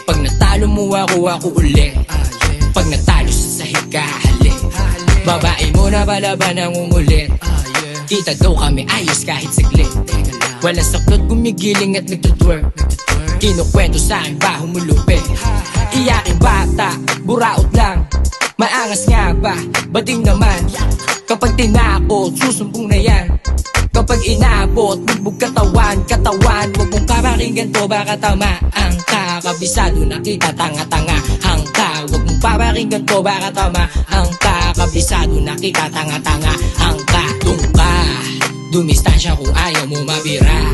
Pag natalo mo ako ulit. Pag natalo sa sahig ka halik. Babae mo na pala ba nangungulit? Kita daw kami ayos kahit saglit. Walang saklot, gumigiling at nagtutwerk. Kinukwento sa akin ba humulupit? Iyaking bata, buraot lang. Maangas nga ba? Bading naman. Kapag tinakot, susumbong na yan. Kapag inabot, bugbog katawan. Huwag mong papakinggan to, baka tamaan ka. Kabisado na kita, tanga-tanga hangka. Huwag mong papakinggan to, baka tamaan ka. Kabisado na kita, tanga-tanga hangka. Doon ka, dumistansya kung ayaw mo mabira.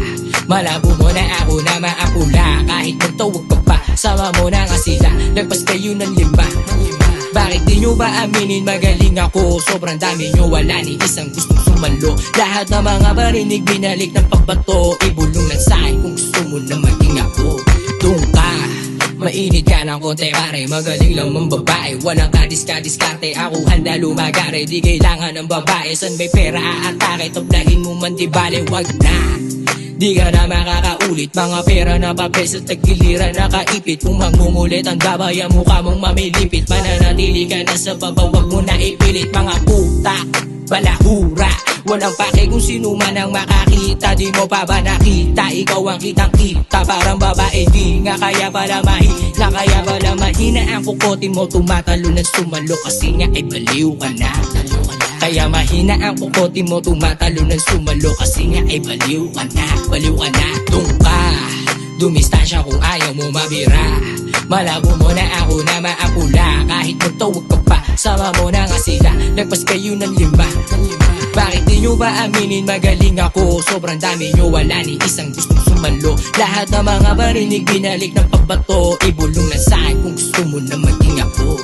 Malabo mo na ako na maapula. Kahit magtawag ka pa, sama mo na nga sila. Lagpas kayo ng 5. Bakit di nyo ba aminin magaling ako? Sobrang dami nyo, wala ni isang gustong sumalo. Lahat ng mga barinig binalik ng pagbato. Ibulong lang sa'kin kung gusto mo na maging ako. Doon ka, mainit ka ng konti pare. Magaling lang mong babae, walang kadiskarte. Ako handa lumagare, di kailangan ng babae. San may pera aatake, tablahin mo man di bale, wag na. Di ka na makakaulit, mga pera na papel sa tagiliran nakaipit. Kung mangungulit ang gabay, ang mukha mong mamilipit. Mananatili ka na sa baba, wag mo na ipilit. Mga puta, balahura, walang pake kung sino man ang makakita. Di mo pa ba nakita, ikaw ang kitang kita. Parang babae, di nga kaya pala mahina ang kukote mo, tumatalo ng sumalo. Kasi nga ay baliw ka na. Kaya mahina ang kukote mo, tumatalo ng sumalo. Kasi nga ay baliw ka na. Doon ka, dumistansya kung ayaw mo mabira. Malabo mo na ako na maapula. Kahit magtawag ka pa, sama mo na nga sila. Lagpas kayo ng 5. Bakit di nyo ba aminin magaling ako? Sobrang dami nyo, wala ni isang gustong sumalo. Lahat ng mga barinig binalik ng pagbato. Ibulong lang sa'kin kung gusto mo na maging ako.